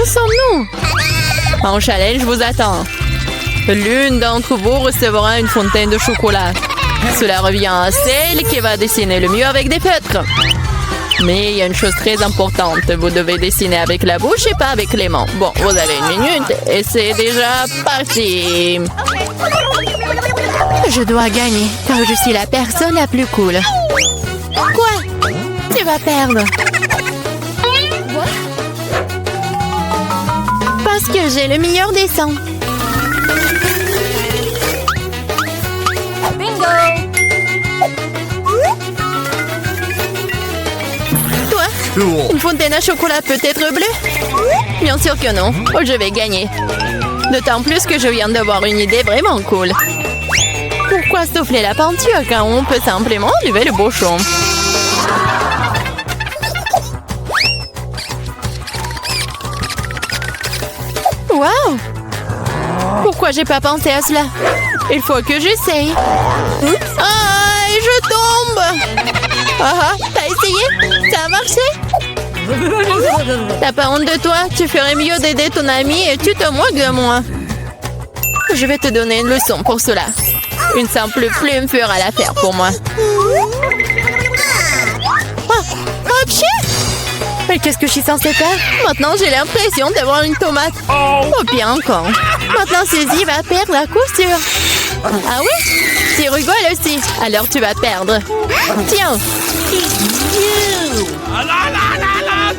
Où sommes-nous? En challenge vous attend. L'une d'entre vous recevra une fontaine de chocolat. Cela revient à celle qui va dessiner le mieux avec des feutres. Mais il y a une chose très importante. Vous devez dessiner avec la bouche et pas avec les mains. Bon, vous avez 1 minute et c'est déjà parti. Je dois gagner car je suis la personne la plus cool. Quoi? Tu vas perdre. Parce que j'ai le meilleur dessin. Toi, une fontaine à chocolat peut être bleue? Bien sûr que non. Oh, je vais gagner. D'autant plus que je viens d'avoir une idée vraiment cool. Pourquoi souffler la peinture quand on peut simplement enlever le bouchon? Wow! Pourquoi j'ai pas pensé à cela? Il faut que j'essaye. Ah, et je tombe! Ah, t'as essayé? Ça a marché? T'as pas honte de toi? Tu ferais mieux d'aider ton ami et tu te moques de moi. Je vais te donner une leçon pour cela. Une simple plume fera l'affaire pour moi. Oh, pchit! Mais qu'est-ce que je suis censée faire? Maintenant, j'ai l'impression d'avoir une tomate. Oh, bien encore. Maintenant, Suzy va perdre la couture. Ah oui? Tu rigoles aussi. Alors, tu vas perdre. Tiens.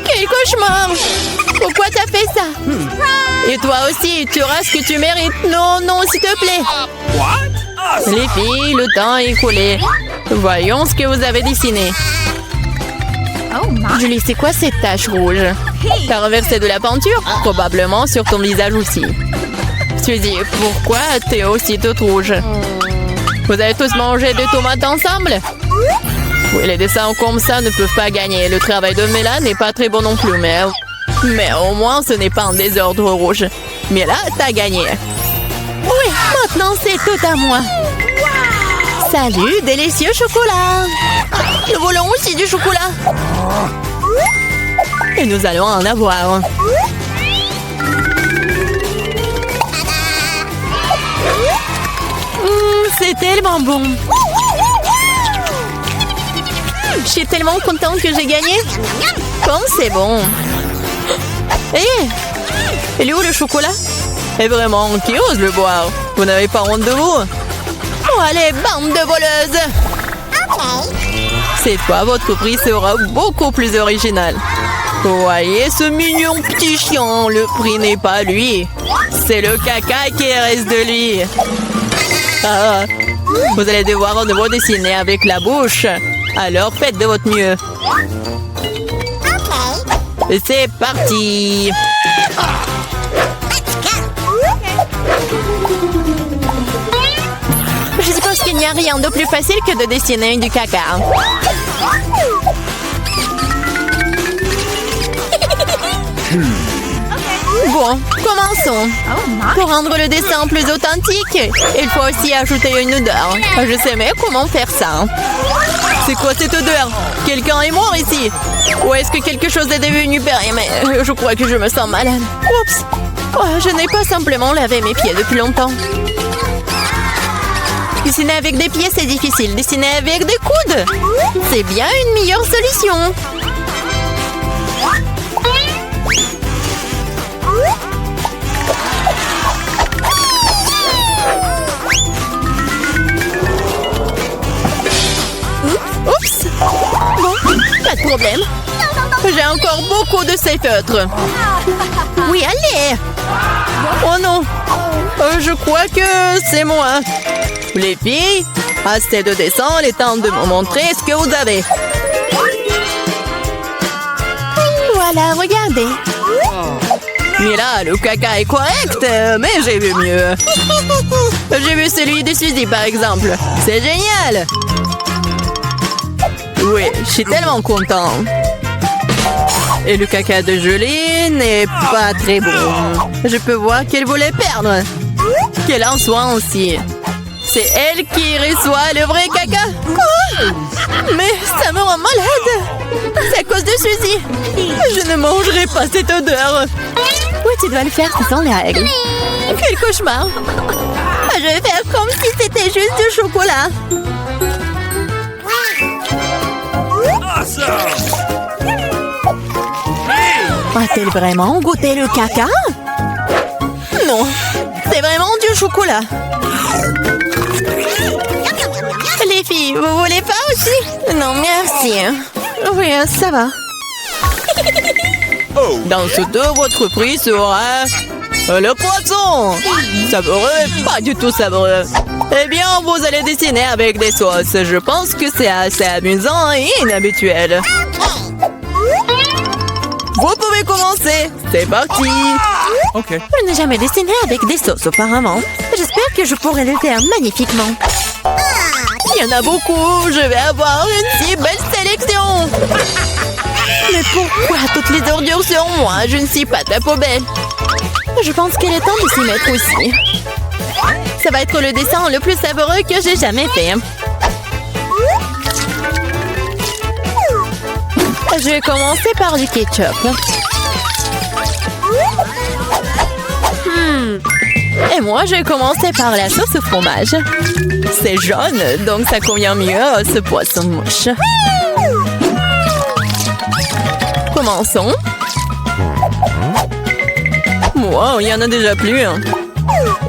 Quel cauchemar! Pourquoi t'as fait ça? Et toi aussi, tu auras ce que tu mérites. Non, non, s'il te plaît. Les filles, le temps est écoulé. Voyons ce que vous avez dessiné. Julie, c'est quoi cette tache rouge? T'as renversé de la peinture? Probablement sur ton visage aussi. Suzy, pourquoi t'es aussi toute rouge? Vous avez tous mangé des tomates ensemble? Oui, les dessins comme ça ne peuvent pas gagner. Le travail de Mela n'est pas très bon non plus, mais au moins ce n'est pas un désordre rouge. Mais là, t'as gagné. Oui, maintenant c'est tout à moi. Salut, délicieux chocolat. Nous voulons aussi du chocolat. Et nous allons en avoir. C'est tellement bon. Je suis tellement contente que j'ai gagné. Comme c'est bon. Hé, il est où le chocolat? Et vraiment, qui ose le boire? Vous n'avez pas honte de vous? Oh, allez, bande de voleuses! Cette fois, votre prix sera beaucoup plus original. Voyez ce mignon petit chien, le prix n'est pas lui. C'est le caca qui reste de lui. Ah, vous allez devoir à nouveau dessiner avec la bouche. Alors faites de votre mieux. Et c'est parti. Je suppose qu'il n'y a rien de plus facile que de dessiner du caca. Bon, commençons. Pour rendre le dessin plus authentique, il faut aussi ajouter une odeur. Je sais mais comment faire ça. C'est quoi cette odeur? Quelqu'un est mort ici? Ou est-ce que quelque chose est devenu périmé? Je crois que je me sens malade. Oups! Oh, je n'ai pas simplement lavé mes pieds depuis longtemps. Dessiner avec des pieds, c'est difficile. Dessiner avec des coudes, c'est bien une meilleure solution. Oups! Bon, pas de problème. J'ai encore beaucoup de ces feutres. Oui, allez! Oh non! Je crois que c'est moi. Les filles, assez de dessin, il est temps de me montrer ce que vous avez. Voilà, regardez. Mais là, le caca est correct, mais j'ai vu mieux. J'ai vu celui de Suzy, par exemple. C'est génial! Oui, je suis tellement content. Et le caca de Julie n'est pas très bon. Je peux voir qu'elle voulait perdre. Qu'elle en soit aussi. C'est elle qui reçoit le vrai caca. Quoi? Mais ça me rend malade. C'est à cause de Suzy. Je ne mangerai pas cette odeur. Oui, tu dois le faire, ce sont les règles. Quel cauchemar. Je vais faire comme si c'était juste du chocolat. A-t-elle vraiment goûté le caca? Non, c'est vraiment du chocolat. Les filles, vous voulez pas aussi? Non, merci. Oui, ça va. Dans ce dos, votre prix sera... le poisson! Savoureux, pas du tout savoureux. Eh bien, vous allez dessiner avec des sauces. Je pense que c'est assez amusant et inhabituel. Vous pouvez commencer. C'est parti. Ok. Je n'ai jamais dessiné avec des sauces auparavant. J'espère que je pourrai le faire magnifiquement. Il y en a beaucoup. Je vais avoir une si belle sélection. Mais pourquoi toutes les ordures sur moi? Je ne suis pas ta poubelle. Je pense qu'il est temps de s'y mettre aussi. Ça va être le dessin le plus savoureux que j'ai jamais fait. Je vais commencer par du ketchup. Et moi, je vais commencer par la sauce au fromage. C'est jaune, donc ça convient mieux à ce poisson mouche. Commençons. Wow, il y en a déjà plus.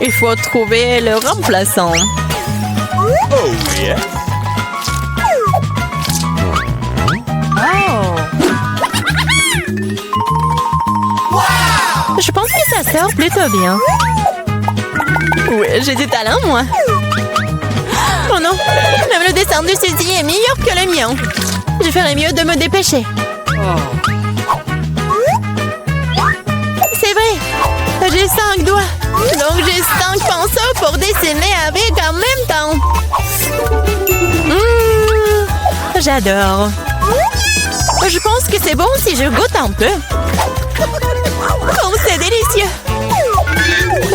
Il faut trouver le remplaçant. Oh, yeah. Je pense que ça sort plutôt bien. Oui, j'ai du talent, moi. Oh non, même le dessin de Suzy est meilleur que le mien. Je ferais mieux de me dépêcher. C'est vrai, j'ai 5 doigts. Donc j'ai 5 pinceaux pour dessiner avec en même temps. J'adore. Je pense que c'est bon si je goûte un peu. Oh, c'est délicieux.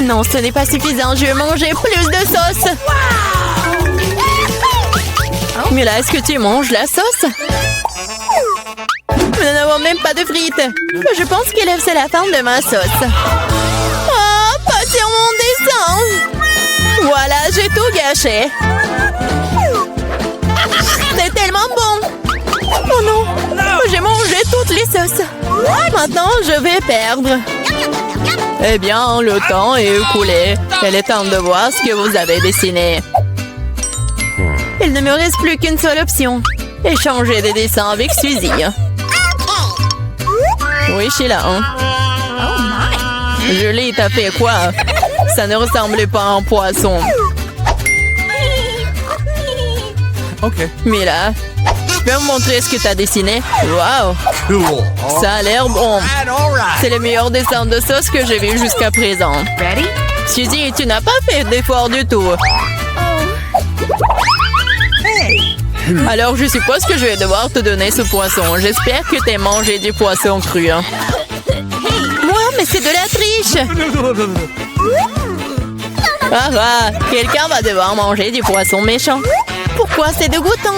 Non, ce n'est pas suffisant. Je vais manger plus de sauce. Mais là, est-ce que tu manges la sauce? Nous n'avons même pas de frites. Je pense que c'est la fin de ma sauce. Oh, pas sur mon dessin. Voilà, j'ai tout gâché. C'est tellement bon. Oh non, j'ai mangé toutes les sauces. Maintenant, je vais perdre. Eh bien, le temps est écoulé. Il est temps de voir ce que vous avez dessiné. Il ne me reste plus qu'une seule option. Échanger des dessins avec Suzy. Oui, Sheila. Julie, t'as fait quoi? Ça ne ressemblait pas à un poisson. Ok. Mila, tu peux me montrer ce que t'as dessiné? Wow! Cool. Ça a l'air bon. C'est le meilleur dessin de sauce que j'ai vu jusqu'à présent. Suzy, tu n'as pas fait d'effort du tout. Alors, je suppose que je vais devoir te donner ce poisson. J'espère que t'as mangé du poisson cru. Moi, mais c'est de la triche! Ah, quelqu'un va devoir manger du poisson méchant. Pourquoi c'est dégoûtant?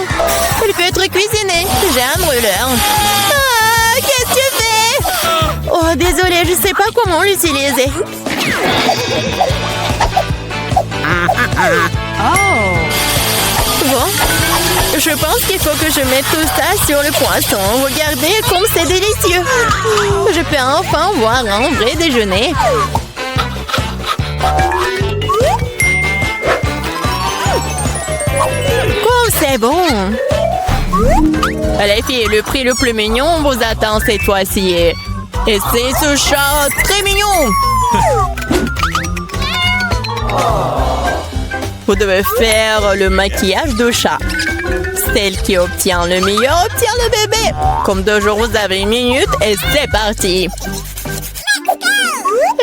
Il peut être cuisiné. J'ai un brûleur. Ah, qu'est-ce que tu fais? Oh, désolée, je sais pas comment l'utiliser. Bon, je pense qu'il faut que je mette tout ça sur le poisson. Regardez comme c'est délicieux. Je peux enfin voir un vrai déjeuner. C'est bon. Les filles, le prix le plus mignon vous attend cette fois-ci. Et c'est ce chat très mignon. Vous devez faire le maquillage de chat. Celle qui obtient le meilleur obtient le bébé. Comme toujours, vous avez 1 minute et c'est parti.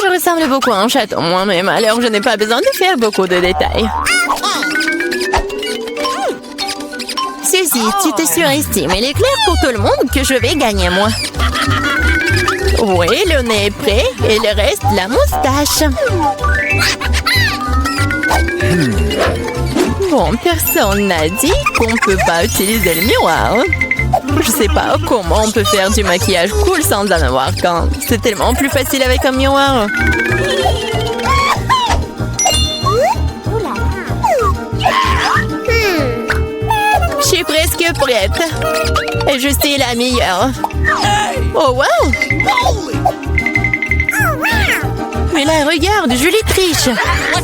Je ressemble beaucoup à un chaton moi-même, alors je n'ai pas besoin de faire beaucoup de détails. Suzy, tu te surestimes. Il est clair pour tout le monde que je vais gagner, moi. Oui, le nez est prêt et il reste la moustache. Bon, personne n'a dit qu'on peut pas utiliser le miroir. Je sais pas comment on peut faire du maquillage cool sans en avoir qu'un. C'est tellement plus facile avec un miroir. Je suis presque prête. Et je suis la meilleure. Oh wow! Mais là, regarde, Julie triche.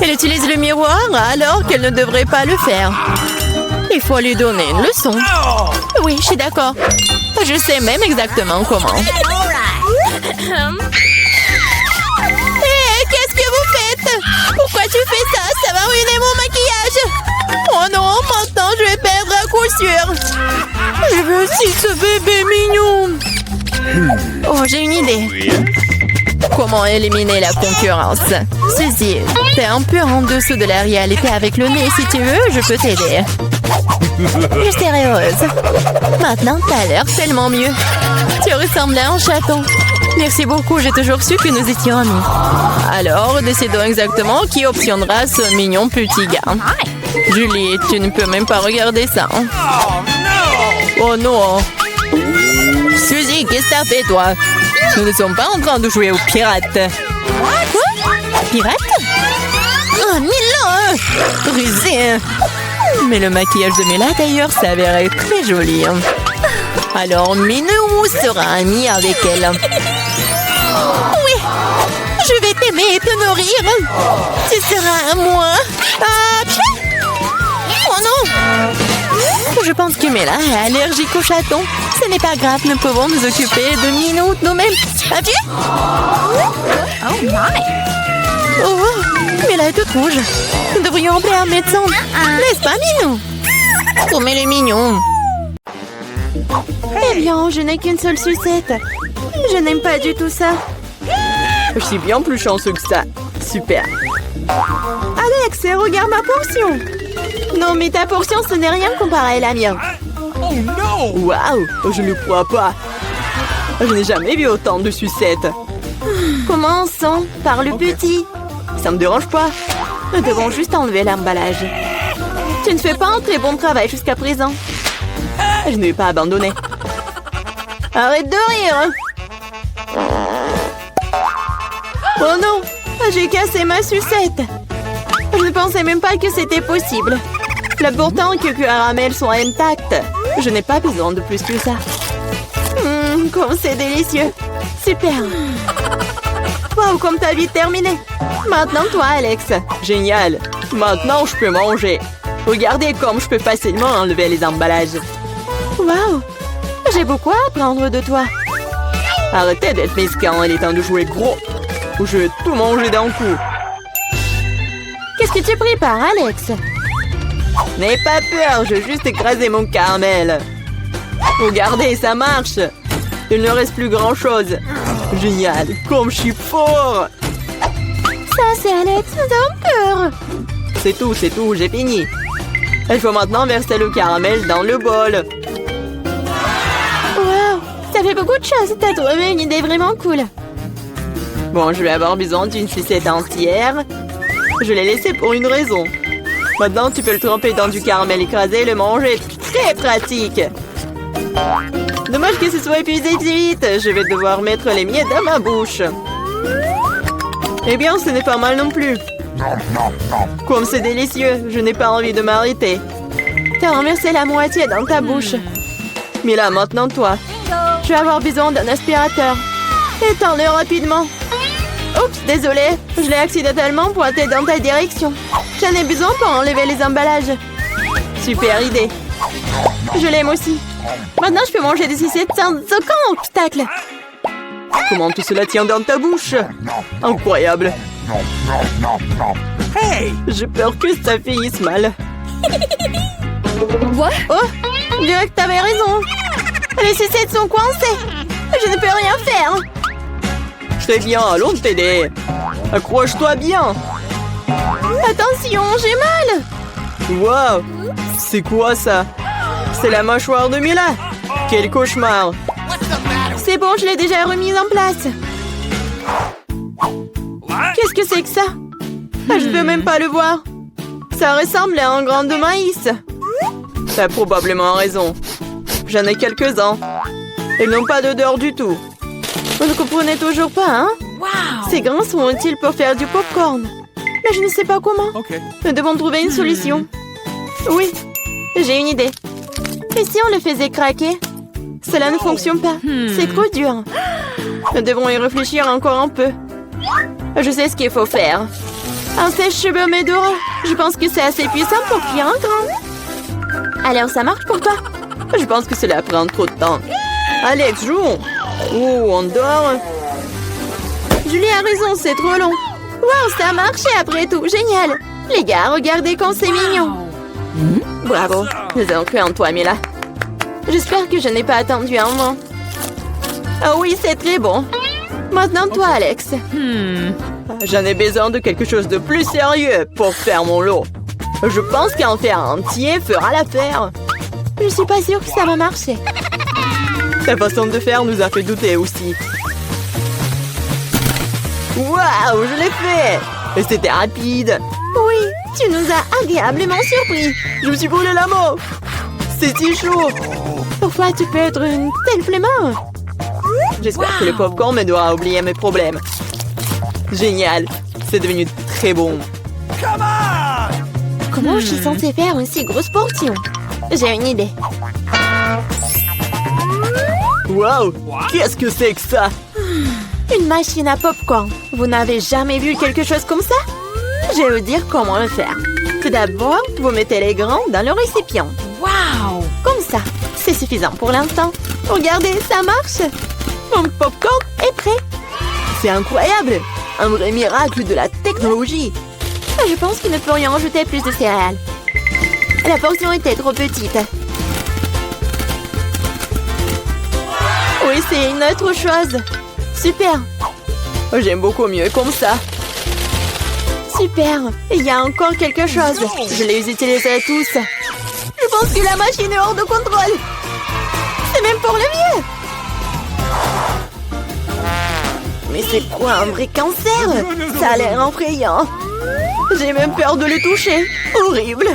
Elle utilise le miroir alors qu'elle ne devrait pas le faire. Il faut lui donner une leçon. Oui, je suis d'accord. Je sais même exactement comment. Hé, qu'est-ce que vous faites? Pourquoi tu fais ça? Ça va ruiner mon maquillage. Oh non, maintenant je vais perdre à coup sûr. Je veux aussi ce bébé mignon. Oh, j'ai une idée. Comment éliminer la concurrence? Ceci, t'es un peu en dessous de la réalité avec le nez. Si tu veux, je peux t'aider. Je serai heureuse. Maintenant, t'as l'air tellement mieux. Tu ressembles à un chaton. Merci beaucoup, j'ai toujours su que nous étions amis. Alors, décidons exactement qui obtiendra ce mignon petit gars. Julie, tu ne peux même pas regarder ça. Oh non. Suzy, qu'est-ce que t'as fait, toi? Nous ne sommes pas en train de jouer aux pirates. Quoi? Pirates? Oh, Mila! Rusé! Mais le maquillage de Mila, d'ailleurs, s'avérait très joli. Alors, Minou sera amie avec elle. Oui! Je vais t'aimer et te nourrir. Tu seras à moi. Oh non! Je pense que Mila est allergique aux chatons. Ce n'est pas grave, nous pouvons nous occuper de Minou nous-mêmes. Adieu! Oh my! Oh, Mila est toute rouge. Nous devrions appeler un médecin. N'est-ce pas, Minou? Oh, mais le mignon. Eh bien, je n'ai qu'une seule sucette. Je n'aime pas du tout ça. Je suis bien plus chanceux que ça. Super. Alex, regarde ma portion. Non, mais ta portion, ce n'est rien comparé à la mienne. Oh non! Waouh, je ne crois pas. Je n'ai jamais vu autant de sucettes. Commençons par le petit. Ça me dérange pas. Nous devons juste enlever l'emballage. Tu ne fais pas un très bon travail jusqu'à présent. Je ne vais pas abandonner. Arrête de rire. Oh non, j'ai cassé ma sucette. Je ne pensais même pas que c'était possible. L'important que caramel soit intact. Je n'ai pas besoin de plus que ça. Comme c'est délicieux. Super. Wow, comme t'as vite terminé. Maintenant, toi, Alex. Génial. Maintenant, je peux manger. Regardez comme je peux facilement enlever les emballages. Wow. J'ai beaucoup à apprendre de toi. Arrêtez d'être mesquin, il est temps de jouer gros. Ou je vais tout manger d'un coup. Qu'est-ce que tu prépares, Alex? N'aie pas peur, je vais juste écraser mon caramel. Regardez, ça marche. Il ne reste plus grand-chose. Génial, comme je suis fort. Ça, c'est Alex, nous avons peur. C'est tout, j'ai fini. Il faut maintenant verser le caramel dans le bol. Wow, ça fait beaucoup de choses. T'as trouvé une idée vraiment cool. Bon, je vais avoir besoin d'une sucette entière. Je l'ai laissée pour une raison. Maintenant, tu peux le tremper dans du caramel écrasé et le manger. Très pratique. Dommage que ce soit épuisé si vite. Je vais devoir mettre les miettes dans ma bouche. Eh bien, ce n'est pas mal non plus. Comme c'est délicieux, je n'ai pas envie de m'arrêter. T'as renversé la moitié dans ta bouche. Mais là, maintenant, toi. Je vais avoir besoin d'un aspirateur. Étends-le rapidement. Oups, désolé. Je l'ai accidentellement pointé dans ta direction. J'en ai besoin pour enlever les emballages. Super idée. Je l'aime aussi. Maintenant, je peux manger des sucettes sans aucun obstacle. Comment tout cela tient dans ta bouche? Incroyable. Hey! J'ai peur que ça finisse mal. What? Oh, je dirais que t'avais raison. Les sucettes sont coincées. Je ne peux rien faire. Très bien, allons t'aider. Accroche-toi bien. Attention, j'ai mal. Wow, c'est quoi ça? C'est la mâchoire de Mila. Quel cauchemar. C'est bon, je l'ai déjà remise en place. Qu'est-ce que c'est que ça? Je ne peux même pas le voir. Ça ressemble à un grain de maïs. T'as probablement raison. J'en ai quelques-uns. Ils n'ont pas d'odeur du tout. Vous ne comprenez toujours pas, hein? Wow! Ces grains sont utiles pour faire du popcorn. Mais je ne sais pas comment. Okay. Nous devons trouver une solution. Oui, j'ai une idée. Et si on le faisait craquer? Cela ne fonctionne pas. C'est trop dur. Nous devrons y réfléchir encore un peu. Je sais ce qu'il faut faire. Un sèche-cheveux Medora. Je pense que c'est assez puissant pour cuire un grain. Alors ça marche pour toi? Je pense que cela prend trop de temps. Alex, jouons. Oh, on dort. Julie a raison, c'est trop long. Wow, ça a marché après tout. Génial. Les gars, regardez comme c'est mignon. Bravo. Nous avons cru en toi, Mila. J'espère que je n'ai pas attendu un moment. Oh oui, c'est très bon. Maintenant, toi, Alex. J'en ai besoin de quelque chose de plus sérieux pour faire mon lot. Je pense qu'un fer entier fera l'affaire. Je suis pas sûre que ça va marcher. Ta façon de faire nous a fait douter aussi. Waouh, je l'ai fait! Et c'était rapide. Oui, tu nous as agréablement surpris. Je me suis brûlé la main. C'est si chaud. Pourquoi tu peux être une telle flemmard? J'espère que le popcorn m'aidera à oublier mes problèmes. Génial. C'est devenu très bon. Comment je suis censée faire une si grosse portion? J'ai une idée. Wow! Qu'est-ce que c'est que ça? Une machine à popcorn. Vous n'avez jamais vu quelque chose comme ça? Je vais vous dire comment le faire. Tout d'abord, vous mettez les grains dans le récipient. Wow! Comme ça. C'est suffisant pour l'instant. Regardez, ça marche. Mon popcorn est prêt. C'est incroyable. Un vrai miracle de la technologie. Je pense qu'il ne peut rien ajouter plus de céréales. La portion était trop petite. Oui, c'est une autre chose. Super. J'aime beaucoup mieux comme ça. Super. Il y a encore quelque chose. Je les utiliserai tous. Je pense que la machine est hors de contrôle. C'est même pour le mieux. Mais c'est quoi un vrai cancer? Ça a l'air effrayant. J'ai même peur de le toucher. Horrible.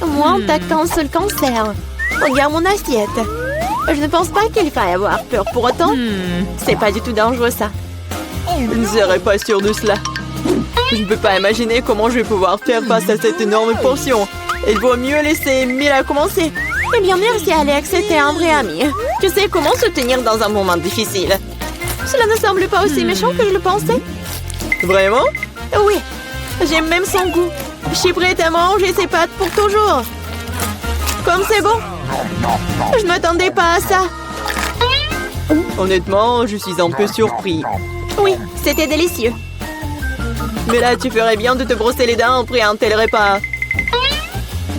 Moi, on t'a qu'un seul cancer. Regarde mon assiette. Je ne pense pas qu'il faille avoir peur pour autant. C'est pas du tout dangereux, ça. Je ne serais pas sûre de cela. Je ne peux pas imaginer comment je vais pouvoir faire face à cette énorme portion. Il vaut mieux laisser Mila commencer. Eh bien, merci, Alex. C'était un vrai ami. Tu sais comment se tenir dans un moment difficile. Cela ne semble pas aussi méchant que je le pensais. Vraiment? Oui. J'aime même son goût. Je suis prête à manger ses pâtes pour toujours. Comme c'est bon. Je ne m'attendais pas à ça. Honnêtement, je suis un peu surpris. Oui, c'était délicieux. Mais là, tu ferais bien de te brosser les dents après un tel repas.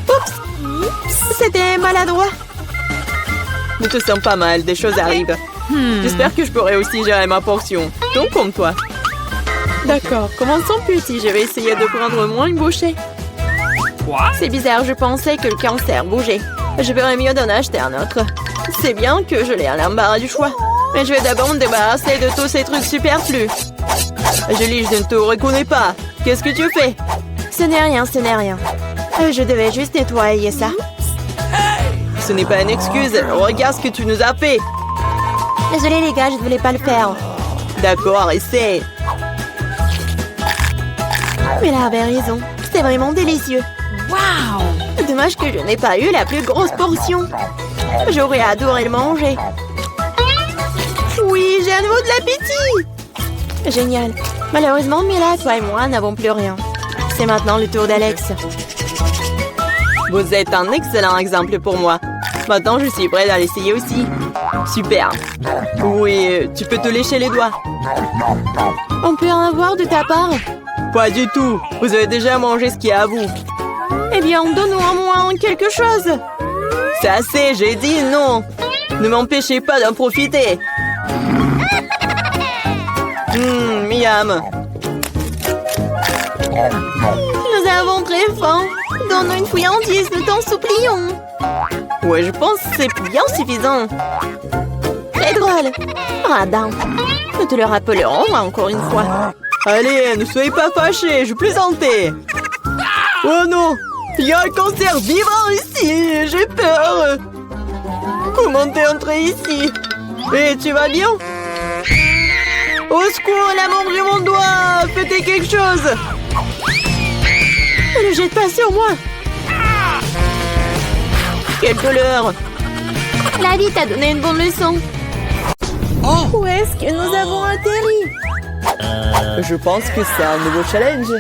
Oups! C'était maladroit. Ne te sens pas mal, des choses arrivent. J'espère que je pourrai aussi gérer ma portion. Donc comme toi. D'accord, commençons petit. Je vais essayer de prendre moins une bouchée. C'est bizarre, je pensais que le cancer bougeait. Je ferais mieux d'en acheter un autre. C'est bien que je l'ai à l'embarras du choix. Mais je vais d'abord me débarrasser de tous ces trucs superflus. Julie, je ne te reconnais pas. Qu'est-ce que tu fais? Ce n'est rien, ce n'est rien. Je devais juste nettoyer ça. Ce n'est pas une excuse. Regarde ce que tu nous as fait. Désolée les gars, je ne voulais pas le faire. D'accord, essaie. Mais là avait raison. C'est vraiment délicieux. Wow! Dommage que je n'ai pas eu la plus grosse portion. J'aurais adoré le manger. Oui, j'ai à nouveau de l'appétit. Génial. Malheureusement, Mila, toi et moi n'avons plus rien. C'est maintenant le tour d'Alex. Vous êtes un excellent exemple pour moi. Maintenant, je suis prête à l'essayer aussi. Super. Oui, tu peux te lécher les doigts. On peut en avoir de ta part? Pas du tout. Vous avez déjà mangé ce qu'il y a à vous. Eh bien, donne-nous au moins quelque chose. C'est assez, j'ai dit non. Ne m'empêchez pas d'en profiter. Miam. Nous avons très faim. Donne-nous une friandise, nous t'en supplions. Ouais, je pense que c'est bien suffisant. C'est drôle. Radin. Nous te le rappellerons encore une fois. Allez, ne soyez pas fâchés, je plaisantais. Oh non! Il y a un cancer vivant ici! J'ai peur! Comment t'es entré ici? Et tu vas bien? Au secours, elle a mangé mon doigt! Faites quelque chose! Ne le jette pas sur moi! Quelle couleur! La vie t'a donné une bonne leçon! Où est-ce que nous avons atterri? Je pense que c'est un nouveau challenge.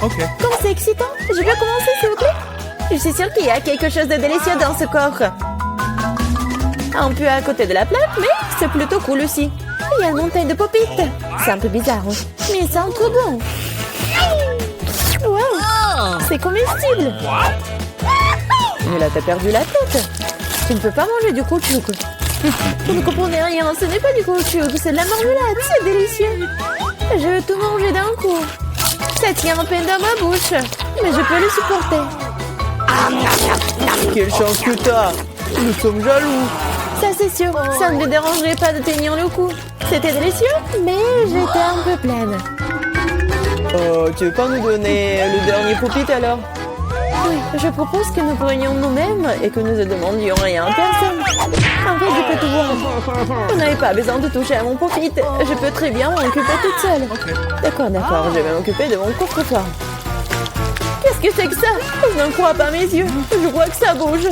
Okay. Comme c'est excitant! Je peux commencer, s'il vous plaît? Je suis sûre qu'il y a quelque chose de délicieux dans ce corps. Un peu à côté de la plaque, mais c'est plutôt cool aussi. Il y a une montagne de pop-it. C'est un peu bizarre, mais ça sent trop bon. Wow! C'est comestible. Mais là, t'as perdu la tête. Tu ne peux pas manger du caoutchouc. Vous ne comprenez rien, ce n'est pas du caoutchouc, c'est de la marmelade, c'est délicieux. Je veux tout manger d'un coup. Ça tient à peine dans ma bouche, mais je peux le supporter. Quelle chance que t'as! Nous sommes jaloux. Ça c'est sûr, ça ne me dérangerait pas de tenir le coup. C'était délicieux, mais j'étais un peu pleine. Oh, tu veux pas nous donner le dernier pop-it alors? Oui, je propose que nous prenions nous-mêmes et que nous ne demandions rien à personne. En fait, je peux tout voir. Vous n'avez pas besoin de toucher à mon pop-it. Je peux très bien m'en occuper toute seule. D'accord, je vais m'occuper de mon coffre-fort. Qu'est-ce que c'est que ça? Je ne crois pas mes yeux. Je vois que ça bouge.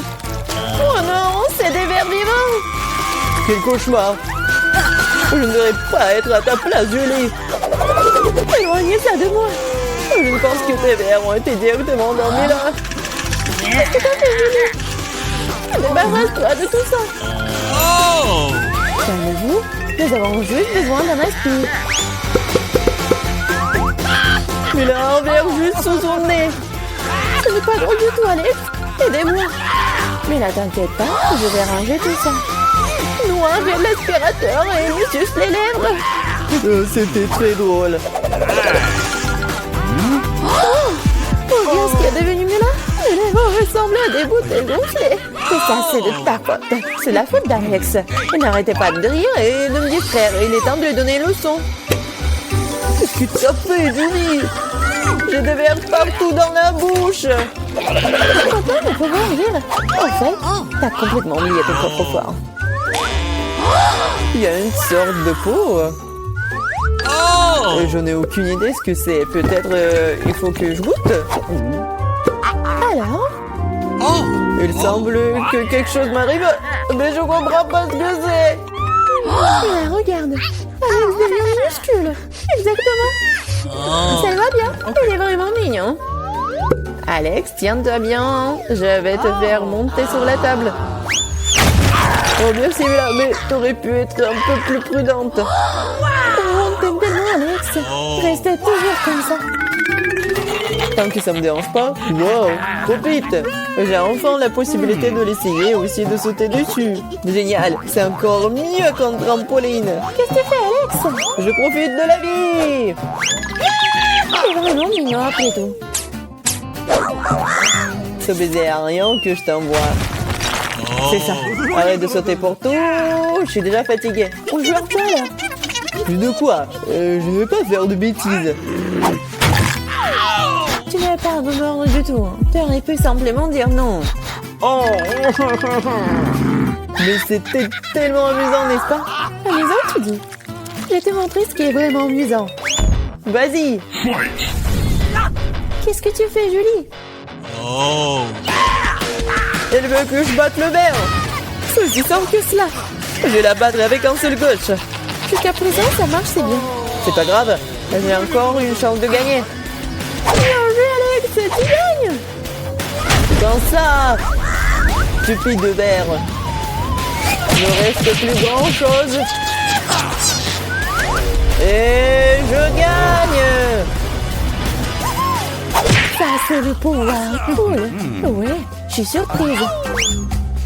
Oh non, c'est des vers vivants. Quel cauchemar. Je ne devrais pas être à ta place, Julie. Éloignez ça de moi. Je ne pense que tes vers ont été directement endormis là. Qu'est-ce que t'as fait, Julie? Débarrasse-toi de tout ça. Calmez-vous, nous avons juste besoin d'un aspire. Il a un verre juste sous son nez. Ce n'est pas drôle du tout, Alex. Aidez-moi. Mais là, t'inquiète pas, je vais ranger tout ça. Nous enlevons l'aspirateur et nous suce les lèvres. C'était très drôle. Oh, regarde ce qui est devenu là. Les lèvres ressemblent à des bouteilles gonflées. Tout ça, c'est de ta faute. C'est la faute d'Alex. Il n'arrêtait pas de rire et de me distraire. Il est temps de lui donner une leçon. Qu'est-ce que tu as fait, Julie? J'ai des vers partout dans la bouche. Papa, on peut rire. En fait, t'as complètement oublié tes coffres-forts. Il y a une sorte de peau. Et je n'ai aucune idée ce que c'est. Peut-être il faut que je goûte. Alors? Il semble que quelque chose m'arrive, mais je comprends pas ce que c'est. Ah, regarde, Alex devient minuscule. Exactement. Ça va bien. Il est vraiment mignon. Alex, tiens-toi bien. Je vais te faire monter sur la table. Oh, merci, mais t'aurais pu être un peu plus prudente. Oh, t'aimes tellement, Alex. Restez toujours comme ça. Tant que ça me dérange pas. Wow, trop vite. J'ai enfin la possibilité de l'essayer et aussi de sauter dessus. Génial, c'est encore mieux qu'un trampoline. Qu'est-ce que tu fais, Alex? Je profite de la vie. C'est vraiment mignon après tout. Ce baiser aérien que je t'envoie. C'est ça. Arrête de sauter pour tout. Je suis déjà fatiguée. On joue un peu là. De quoi? Je ne vais pas faire de bêtises. Tu n'avais pas à me mordre du tout. Tu aurais pu simplement dire non. Oh. Mais c'était tellement amusant, n'est-ce pas? Amusant, tu dis? Je vais te montrer ce qui est vraiment amusant. Vas-y. Qu'est-ce que tu fais, Julie? Elle veut que je batte le verre. C'est aussi simple que cela. Je vais la battre avec un seul gauche. Jusqu'à présent, ça marche, c'est bien. C'est pas grave. J'ai encore une chance de gagner. Bien joué, Alex. Tu gagnes. Dans ça, stupide verre. Il ne reste plus grand-chose. Et je gagne. Ça, c'est le pouvoir. Cool. Ouais, je suis surprise.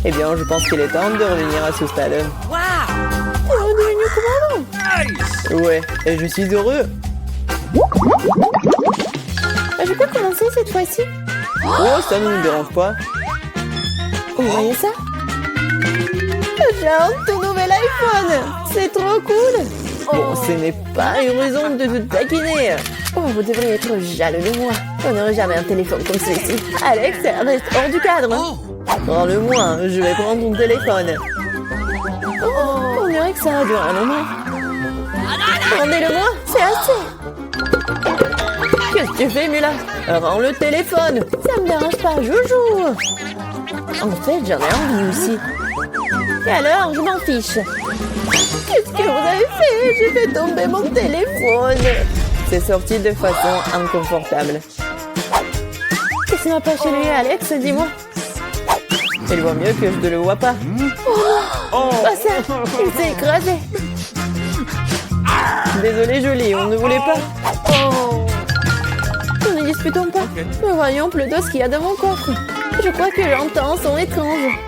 Eh bien, je pense qu'il est temps de revenir à ce stade. Tu es redevenu commandant. Ouais, et je suis heureux. Je peux commencer cette fois-ci? Oh, ça ne me dérange pas. Vous voyez ça? J'ai un tout nouvel iPhone. C'est trop cool. Bon, ce n'est pas une raison de te taquiner. Oh, vous devriez être jaloux de moi. On n'aurait jamais un téléphone comme celui-ci. Alex, reste hors du cadre. Prends-le-moi, je vais prendre ton téléphone. Oh, on dirait que ça a duré un moment. Rendez-le-moi, c'est assez. Qu'est-ce que tu fais, Mila? Rends le téléphone. Ça me dérange pas, joujou. En fait, j'en ai envie aussi. Et alors, je m'en fiche. Qu'est-ce que vous avez fait? J'ai fait tomber mon téléphone. C'est sorti de façon inconfortable. Qu'est-ce qui m'a pas chez lui, Alex? Dis-moi. Il vaut mieux que je ne le vois pas. Oh, pas ça. Il s'est écrasé. Désolé, Jolie, on ne voulait pas. Oh. Ne disputons pas. Mais voyons plutôt ce qu'il y a dans mon coffre. Je crois que j'entends un son étrange.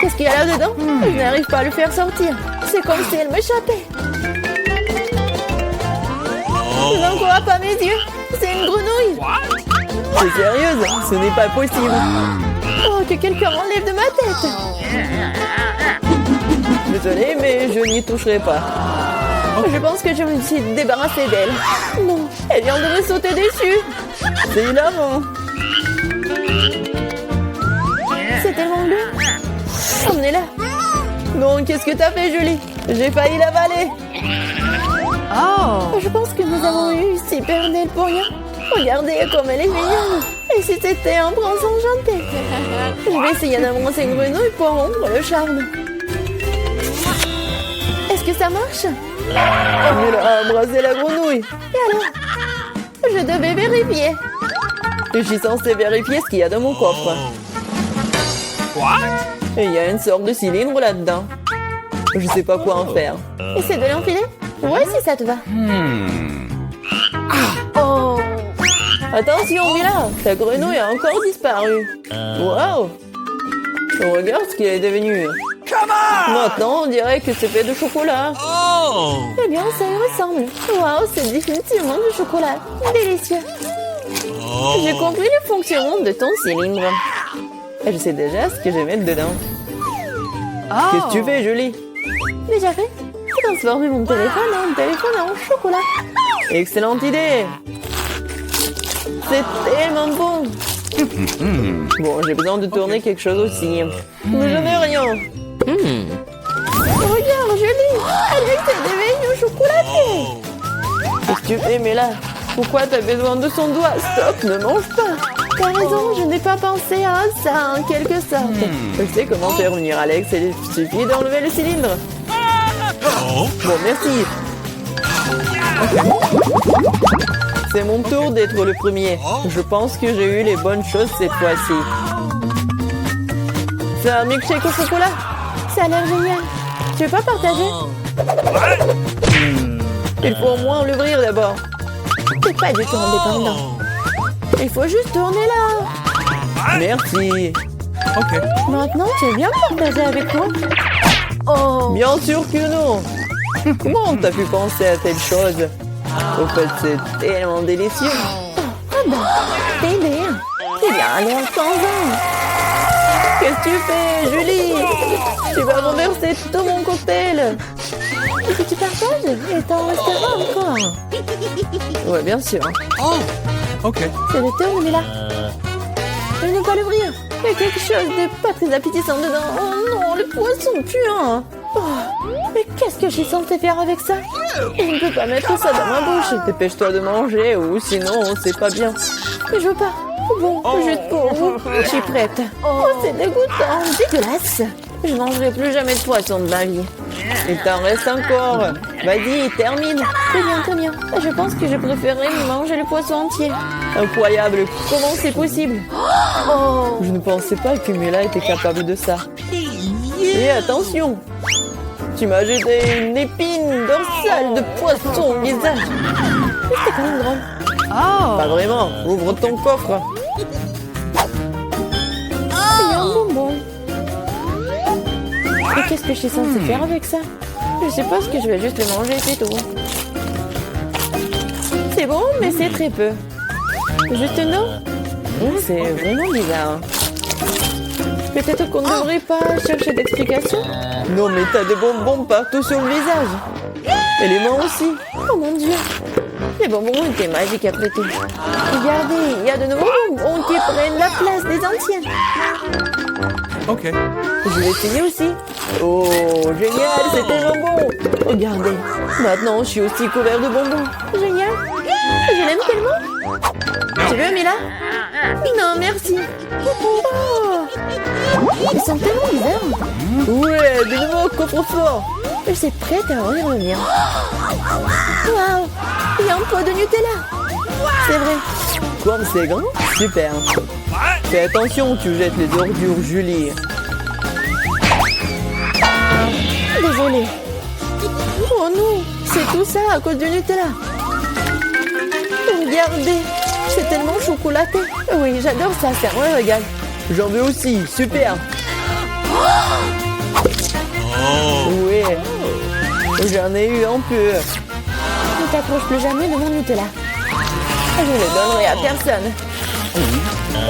Qu'est-ce qu'il y a là-dedans? Je n'arrive pas à le faire sortir. C'est comme si elle m'échappait. Je n'en crois pas mes yeux. C'est une grenouille. C'est sérieuse? Ce n'est pas possible. Oh, que quelqu'un enlève de ma tête. Désolée, mais je n'y toucherai pas. Je pense que je me suis débarrassée d'elle. Non, elle vient de me sauter dessus. C'est hilarant. C'est tellement bleu. Emmenez-la. Non, qu'est-ce que t'as fait, Julie? J'ai failli l'avaler. Oh. Je pense que nous avons eu super d'elle pour rien. Regardez comme elle est mignonne. Et si c'était un prince enchanté. Je vais essayer d'embrasser une grenouille pour rompre le charme. Est-ce que ça marche? Elle a embrassé la grenouille. Et alors? Je devais vérifier. Je suis censée vérifier ce qu'il y a dans mon coffre. Et il y a une sorte de cylindre là-dedans. Je sais pas quoi en faire. Essaie de l'enfiler? Ouais, si ça te va. Oh. Attention, Mila, ta grenouille a encore disparu. Wow. Regarde ce qu'il est devenu. Maintenant, on dirait que c'est fait de chocolat. Eh bien, ça y ressemble. Wow, c'est définitivement du chocolat. Délicieux. J'ai compris le fonctionnement de ton cylindre. Et je sais déjà ce que je vais mettre dedans. Qu'est-ce que tu fais, Julie? Déjà fait? J'ai transformé mon téléphone en chocolat. Excellente idée. C'est tellement bon. Bon, j'ai besoin de tourner quelque chose aussi. Mais je n'ai rien. Regarde, Julie. Alex est devenu chocolaté. Qu'est-ce que tu fais, Mela? Pourquoi t'as besoin de son doigt? Stop, ne mange pas. T'as raison, je n'ai pas pensé à ça en quelque sorte. Je sais comment faire revenir Alex. Il suffit d'enlever le cylindre. Bon, merci. C'est mon tour d'être le premier. Je pense que j'ai eu les bonnes choses cette fois-ci. C'est un milkshake au chocolat? Ça a l'air génial. Tu veux pas partager? Il faut au moins l'ouvrir d'abord. C'est pas du tout indépendant. Il faut juste tourner là. Merci. Ok. Maintenant, tu veux bien partager avec moi? Oh. Bien sûr que non. Comment t'as pu penser à telle chose? Au fait, c'est tellement délicieux. Oh, ah ben, t'es bien. C'est bien, allez, prends-en. Qu'est-ce que tu fais, Julie? Tu vas renverser tout mon cocktail. Est-ce que tu partages? Et t'en resteras encore? Ouais, bien sûr. Ok. C'est le tour, mais là. Je ne peux pas l'ouvrir. Il y a quelque chose de pas très appétissant dedans. Oh non, le poisson puant. Oh, mais qu'est-ce que je suis censée faire avec ça? Je ne peux pas mettre ça dans ma bouche. Dépêche-toi de manger ou sinon c'est pas bien. Mais je veux pas. Bon, juste pour vous, je suis prête. Oh, c'est dégoûtant, dégueulasse. Je ne mangerai plus jamais de poisson de ma vie. Il t'en reste encore. Vas-y, termine. Très bien. Je pense que je préférerais manger le poisson entier. Incroyable. Comment c'est possible? Oh. Je ne pensais pas que Mela était capable de ça. Et attention. Tu m'as jeté une épine dorsale de poisson au visage. C'était quand même drôle. Pas vraiment. Ouvre ton coffre. Il y a un bonbon. Et qu'est-ce que je suis censée faire avec ça? Je suppose que je vais juste le manger, c'est tout. C'est bon, mais c'est très peu. Juste une eau? C'est vraiment bizarre. Peut-être qu'on ne devrait pas chercher d'explications? Non, mais t'as des bonbons partout sur le visage. Et les mains aussi. Oh mon Dieu. Les bonbons étaient magiques après tout. Regardez, il y a de nouveaux bonbons qui prennent la place des anciens. Okay. Je vais essayer aussi. Oh, génial, c'est tellement bon. Regardez, maintenant je suis aussi couvert de bonbons. Génial. Je l'aime tellement. Tu veux, Mila? Non, merci. Oh, ils sont tellement bizarres. Ouais, de nouveau coffre-fort. Je suis prête à en revenir. Waouh, il y a un pot de Nutella. C'est vrai. Comme c'est grand, super. Fais attention, tu jettes les ordures, Julie. Désolée. Oh non, c'est tout ça à cause du Nutella. Regardez, c'est tellement chocolaté. Oui, j'adore ça, c'est un régal. J'en veux aussi, super. Oui, j'en ai eu un peu. Ne t'approche plus jamais de mon Nutella. Je ne le donnerai à personne.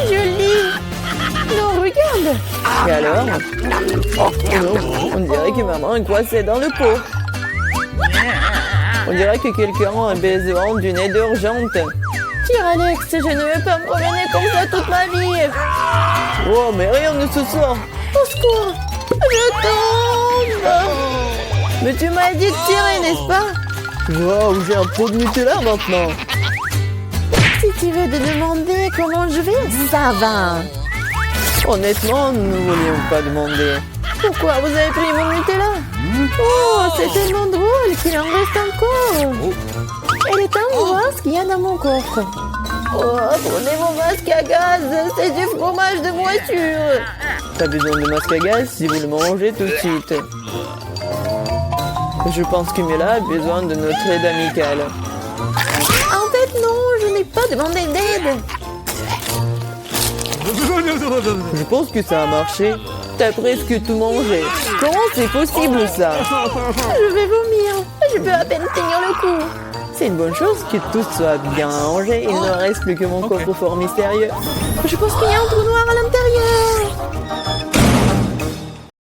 Julie! Non, regarde! Et alors? Oh non, on dirait que maman est coincée dans le pot. On dirait que quelqu'un a besoin d'une aide urgente. Tire Alex, je ne veux pas me promener comme ça toute ma vie. Oh, mais rien ne se sort. Au secours! Je tombe! Mais tu m'as dit de tirer, n'est-ce pas? Wow, j'ai un pot de Nutella maintenant. Si tu veux te demander comment je vais, ça va. Honnêtement, nous ne voulions pas demander. Pourquoi vous avez pris mon Nutella? Oh, c'est tellement drôle qu'il en reste encore. Elle est temps de voir ce qu'il y a dans mon coffre. Oh, prenez mon masque à gaz, c'est du fromage de voiture. Pas besoin de masque à gaz si vous le mangez tout de suite. Je pense que Mila a besoin de notre aide amicale. En fait, non, je n'ai pas demandé d'aide. Je pense que ça a marché. T'as presque tout mangé. Comment c'est possible ça? Je vais vomir. Je peux à peine tenir le coup. C'est une bonne chose que tout soit bien rangé. Il ne reste plus que mon coffre-fort mystérieux. Je pense qu'il y a un trou noir à l'intérieur.